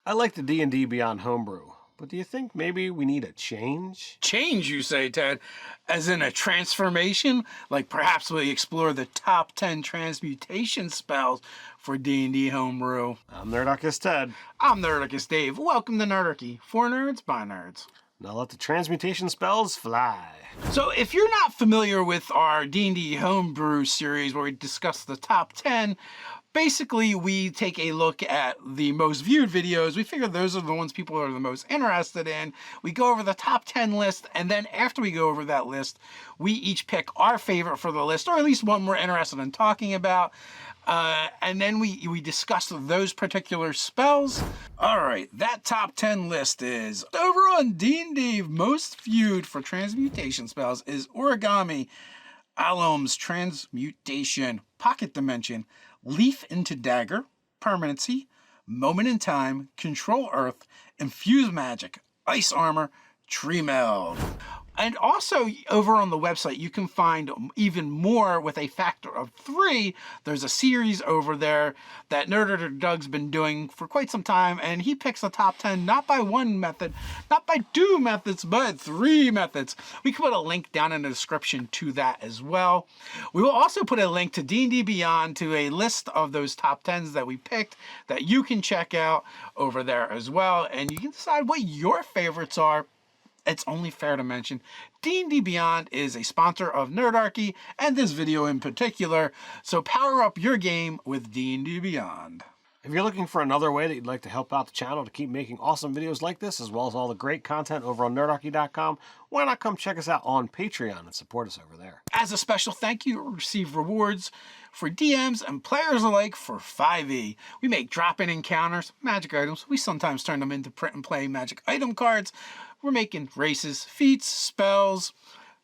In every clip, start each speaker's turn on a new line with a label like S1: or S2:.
S1: I like the D&D Beyond Homebrew, but do you think maybe we need a change?
S2: Change, you say, Ted? As in a transformation? Like perhaps we explore the top 10 transmutation spells for D&D Homebrew.
S1: I'm Nerdarchy Ted.
S2: I'm Nerdarchy Dave. Welcome to Nerdarchy, for nerds by nerds.
S1: Now let the transmutation spells fly.
S2: So if you're not familiar with our D&D Homebrew series where we discuss the top 10, basically we take a look at the most viewed videos. We figure those are the ones people are the most interested in. We go over the top 10 list, and then after we go over that list, we each pick our favorite for the list, or at least one we're interested in talking about. And then we discuss those particular spells. All right, that top 10 list is over on D&D. Most viewed for transmutation spells is Origami, Alum's Transmutation, Pocket Dimension, Leaf into Dagger, Permanency, Moment in Time, Control Earth, Infuse Magic, Ice Armor, Tree Meld. And also over on the website, you can find even more with a factor of 3. There's a series over there that Nerdarchy Doug's been doing for quite some time, and he picks the top 10 not by one method, not by 2 methods, but 3 methods. We can put a link down in the description to that as well. We will also put a link to D&D Beyond, to a list of those top 10s that we picked that you can check out over there as well, and you can decide what your favorites are. It's only fair to mention, D&D Beyond is a sponsor of Nerdarchy, and this video in particular, so power up your game with D&D Beyond.
S1: If you're looking for another way that you'd like to help out the channel to keep making awesome videos like this, as well as all the great content over on nerdarchy.com, why not come check us out on Patreon and support us over there.
S2: As a special thank you, receive rewards for DMs and players alike for 5e. We make drop-in encounters, magic items. We sometimes turn them into print and play magic item cards. We're making races, feats, spells,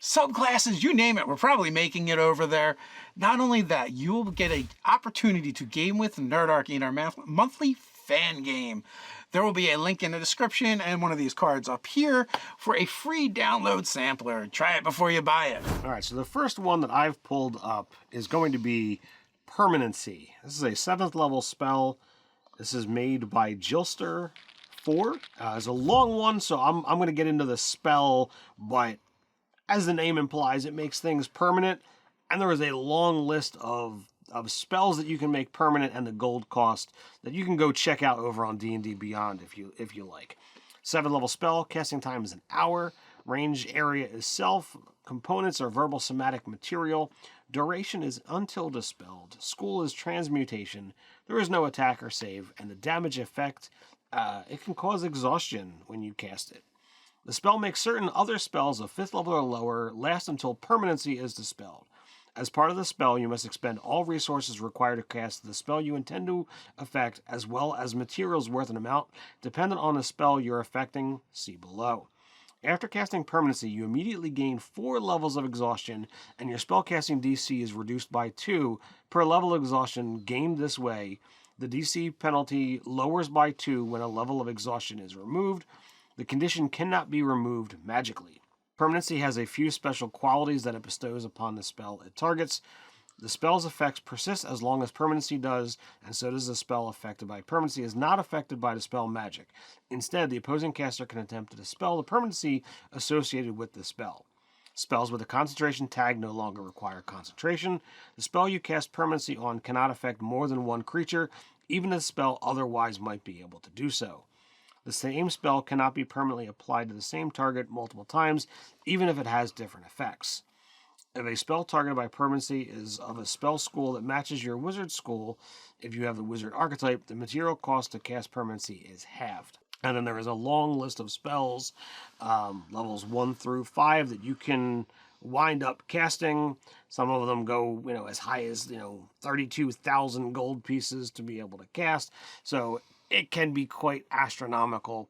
S2: subclasses, you name it. We're probably making it over there. Not only that, you will get an opportunity to game with Nerdarchy in our monthly fan game. There will be a link in the description and one of these cards up here for a free download sampler. Try it before you buy it.
S1: All right, so the first one that I've pulled up is going to be Permanency. This is a 7th level spell. This is made by Jilster 4. It's a long one, so I'm going to get into the spell, but as the name implies, it makes things permanent, and there is a long list of spells that you can make permanent and the gold cost that you can go check out over on D&D Beyond if you like. 7th level spell, casting time is an hour, range area is self, components are verbal somatic material, duration is until dispelled, school is transmutation, there is no attack or save, and the damage effect, it can cause exhaustion when you cast it. The spell makes certain other spells of 5th level or lower last until permanency is dispelled. As part of the spell, you must expend all resources required to cast the spell you intend to affect, as well as materials worth an amount dependent on the spell you're affecting, see below. After casting permanency, you immediately gain 4 levels of exhaustion, and your spellcasting DC is reduced by 2 per level of exhaustion gained this way. The DC penalty lowers by 2 when a level of exhaustion is removed. The condition cannot be removed magically. Permanency has a few special qualities that it bestows upon the spell it targets. The spell's effects persist as long as permanency does, and so does the spell affected by permanency is not affected by the spell magic. Instead, the opposing caster can attempt to dispel the permanency associated with the spell. Spells with a concentration tag no longer require concentration. The spell you cast permanency on cannot affect more than one creature, even if the spell otherwise might be able to do so. The same spell cannot be permanently applied to the same target multiple times, even if it has different effects. If a spell targeted by permanency is of a spell school that matches your wizard school, if you have the wizard archetype, the material cost to cast permanency is halved. And then there is a long list of spells, levels 1 through 5, that you can wind up casting. Some of them go, as high as, 32,000 gold pieces to be able to cast. So it can be quite astronomical.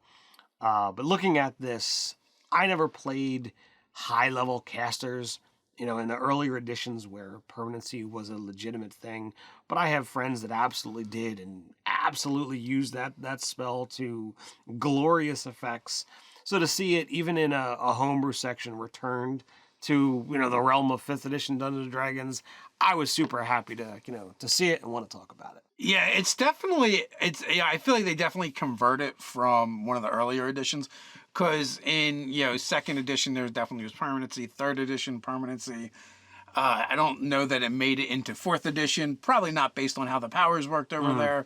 S1: But looking at this, I never played high-level casters, in the earlier editions where permanency was a legitimate thing. But I have friends that absolutely did and absolutely used that spell to glorious effects. So to see it, even in a homebrew section, returned to, the realm of 5th edition Dungeons and Dragons, I was super happy to, to see it and want to talk about it.
S2: Yeah, I feel like they definitely convert it from one of the earlier editions, because in, 2nd edition, there definitely was permanency, 3rd edition permanency. I don't know that it made it into 4th edition, probably not based on how the powers worked over there.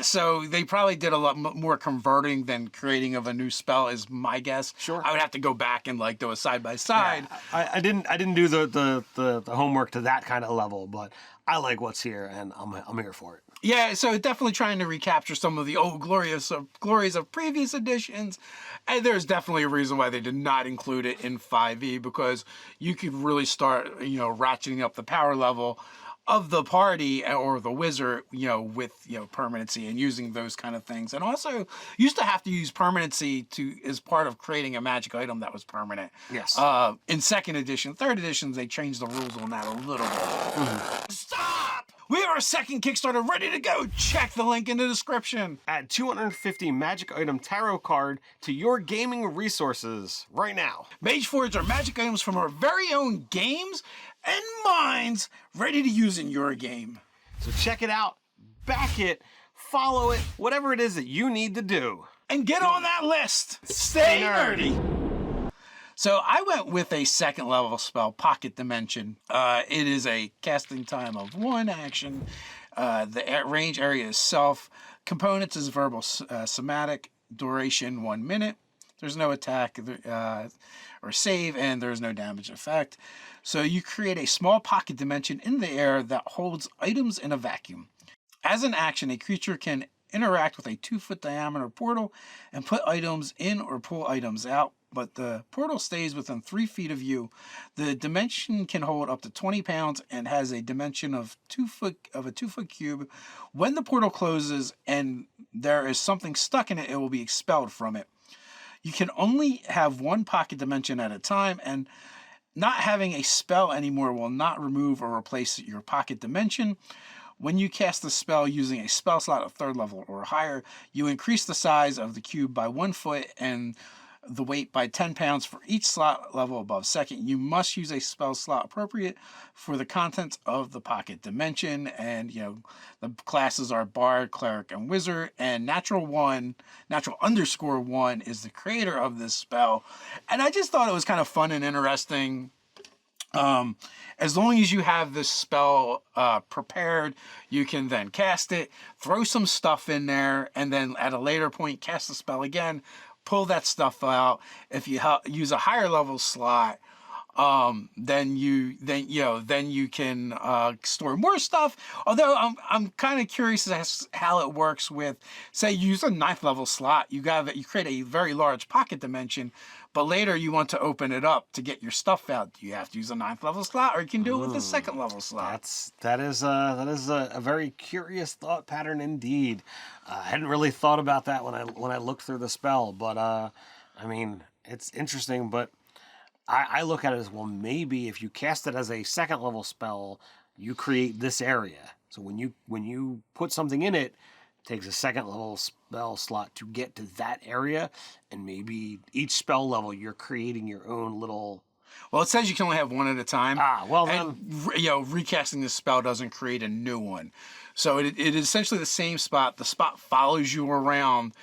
S2: So they probably did a lot more converting than creating of a new spell, is my guess.
S1: Sure.
S2: I would have to go back and do a side by side.
S1: I didn't do the homework to that kind of level, but I like what's here and I'm here for it.
S2: Yeah, so definitely trying to recapture some of the old glories of previous editions. And there's definitely a reason why they did not include it in 5e, because you could really start, ratcheting up the power level of the party or the wizard, with, permanency and using those kind of things. And also used to have to use permanency as part of creating a magic item that was permanent.
S1: Yes.
S2: In 2nd edition, 3rd editions, they changed the rules on that a little bit. Stop! We have our 2nd Kickstarter ready to go. Check the link in the description.
S1: Add 250 magic item tarot card to your gaming resources right now.
S2: Mageforge are magic items from our very own games and minds ready to use in your game.
S1: So check it out, back it, follow it, whatever it is that you need to do.
S2: And get on that list. Stay nerdy. So I went with a 2nd level spell, Pocket Dimension. It is a casting time of 1 action. The range area is self. Components is verbal, somatic. Duration 1 minute. There's no attack or save, and there's no damage effect. So you create a small pocket dimension in the air that holds items in a vacuum. As an action, a creature can interact with a 2-foot diameter portal and put items in or pull items out, but the portal stays within 3 feet of you. The dimension can hold up to 20 pounds and has a dimension of a 2-foot cube. When the portal closes and there is something stuck in it, it will be expelled from it. You can only have 1 pocket dimension at a time, and not having a spell anymore will not remove or replace your pocket dimension. When you cast the spell using a spell slot of 3rd level or higher, you increase the size of the cube by 1 foot and the weight by 10 pounds for each slot level above 2nd. You must use a spell slot appropriate for the contents of the pocket dimension. And, the classes are Bard, Cleric, and Wizard. And Natural _1 is the creator of this spell. And I just thought it was kind of fun and interesting. As long as you have this spell prepared, you can then cast it, throw some stuff in there, and then at a later point, cast the spell again, pull that stuff out. If you use a higher level slot, then you can store more stuff. Although I'm kind of curious as to how it works with, say, you use a 9th level slot. You create a very large pocket dimension, but later you want to open it up to get your stuff out. Do you have to use a 9th level slot, or you can do it with a 2nd level slot?
S1: That is a very curious thought pattern indeed. I hadn't really thought about that when I looked through the spell, but I mean, it's interesting. But I look at it as, well, maybe if you cast it as a 2nd level spell, you create this area. So when you put something in it, it takes a 2nd level spell slot to get to that area, and maybe each spell level you're creating your own little.
S2: Well, it says you can only have 1 at a time.
S1: Well then,
S2: and, recasting this spell doesn't create a new one. So it is essentially the same spot. The spot follows you around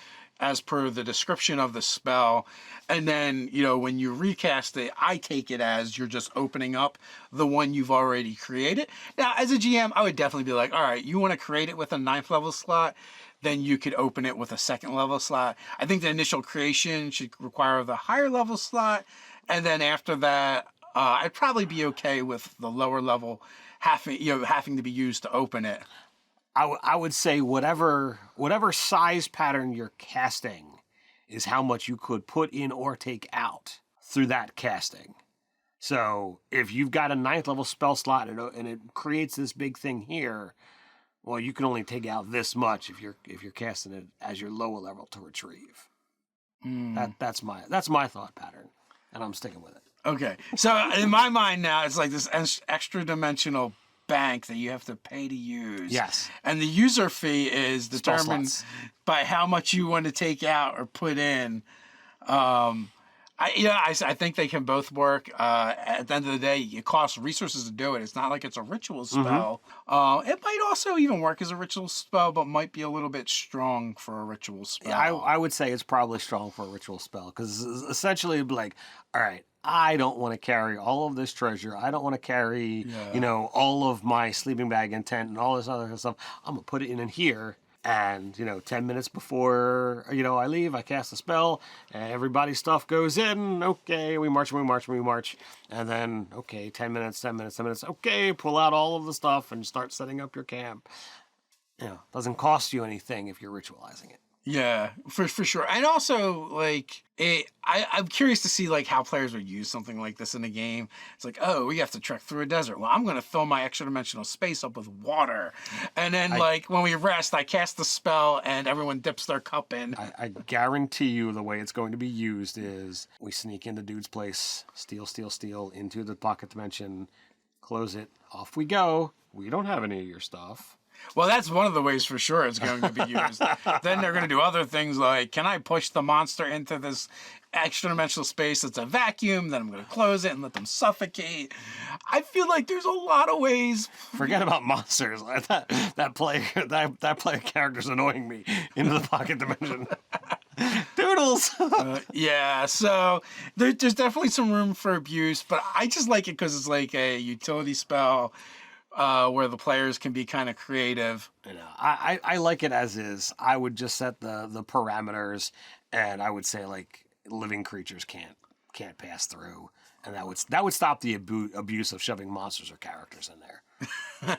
S2: as per the description of the spell. And then, when you recast it, I take it as you're just opening up the one you've already created. Now, as a GM, I would definitely be like, all right, you want to create it with a 9th level slot, then you could open it with a 2nd level slot. I think the initial creation should require the higher level slot. And then after that, I'd probably be okay with the lower level having to be used to open it.
S1: I would say whatever size pattern you're casting is how much you could put in or take out through that casting. So if you've got a 9th level spell slot and it creates this big thing here, well, you can only take out this much if you're casting it as your lower level to retrieve. That's my thought pattern, and I'm sticking with it.
S2: Okay, so in my mind now, it's like this extra dimensional bank that you have to pay to use.
S1: Yes.
S2: And the user fee is determined by how much you want to take out or put in. I I think they can both work. At the end of the day, it costs resources to do it. It's not like it's a ritual spell. It might also even work as a ritual spell, but might be a little bit strong for a ritual spell.
S1: Yeah, I would say it's probably strong for a ritual spell because essentially it'd be like, all right, I don't want to carry all of this treasure. I don't want to carry, all of my sleeping bag and tent and all this other stuff. I'm going to put it in here. And, 10 minutes before, I leave, I cast a spell, and everybody's stuff goes in. Okay, we march. And then, okay, 10 minutes. Okay, pull out all of the stuff and start setting up your camp. Doesn't cost you anything if you're ritualizing it.
S2: Yeah, for sure. And also, like, I'm curious to see, like, how players would use something like this in a game. It's like, oh, we have to trek through a desert. Well, I'm going to fill my extra dimensional space up with water. And then, when we rest, I cast the spell and everyone dips their cup in.
S1: I guarantee you the way it's going to be used is we sneak into dude's place, steal into the pocket dimension, close it, off we go. We don't have any of your stuff.
S2: Well, that's one of the ways for sure it's going to be used. Then they're going to do other things like, can I push the monster into this extra dimensional space that's a vacuum? Then I'm going to close it and let them suffocate. I feel like there's a lot of ways.
S1: Forget about monsters. That player character's annoying me into the pocket dimension. Doodles.
S2: Yeah, so there's definitely some room for abuse, but I just like it because it's like a utility spell. Where the players can be kind of creative.
S1: I like it as is. I would just set the parameters, and I would say like living creatures can't pass through, and that would stop the abuse of shoving monsters or characters in there.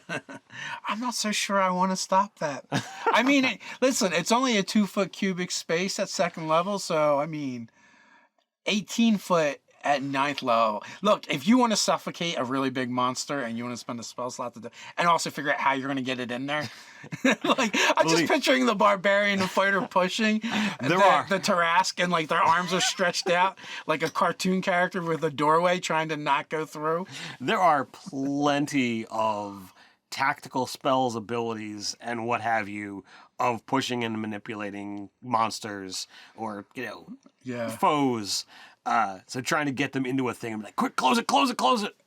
S2: I'm not so sure I want to stop that. I mean, listen, it's only a 2-foot cubic space at second level, so I mean, 18-foot. At 9th level. Look, if you want to suffocate a really big monster and you want to spend a spell slot to do, and also figure out how you're going to get it in there. Like, I'm just picturing the barbarian and fighter pushing the Tarrasque, and like their arms are stretched out like a cartoon character with a doorway trying to not go through.
S1: There are plenty of tactical spells, abilities, and what have you of pushing and manipulating monsters or, foes. So trying to get them into a thing, I'm like, quick, close it.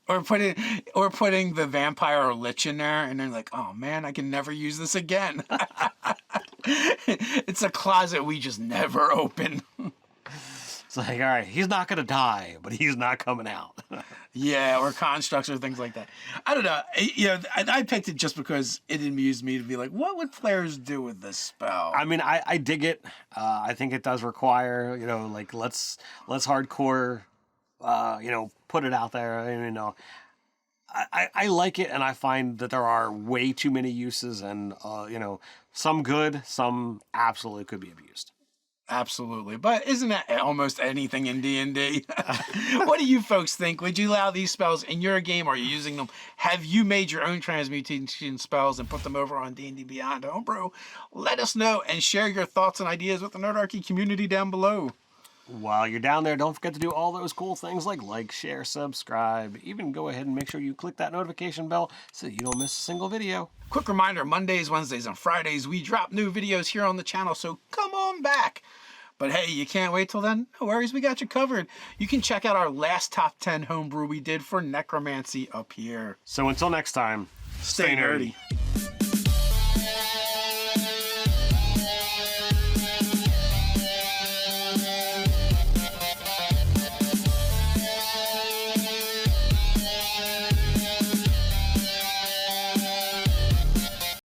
S2: Or putting the vampire or lich in there, and they're like, oh man, I can never use this again. It's a closet we just never open.
S1: It's like, all right, he's not gonna die, but he's not coming out.
S2: Yeah, or constructs or things like that. I don't know. I picked it just because it amused me to be like, what would players do with this spell?
S1: I mean, I dig it. I think it does require, like let's hardcore, put it out there. I like it, and I find that there are way too many uses, and some good, some absolutely could be abused.
S2: Absolutely. But isn't that almost anything in D&D? What do you folks think? Would you allow these spells in your game? Are you using them? Have you made your own transmutation spells and put them over on D&D Beyond Homebrew? Let us know and share your thoughts and ideas with the Nerdarchy community down below.
S1: While you're down there, don't forget to do all those cool things like, share, subscribe. Even go ahead and make sure you click that notification bell so you don't miss a single video.
S2: Quick reminder, Mondays, Wednesdays, and Fridays, we drop new videos here on the channel, so come on back. But hey, you can't wait till then? No worries, we got you covered. You can check out our last top 10 homebrew we did for Necromancy up here.
S1: So until next time,
S2: stay nerdy.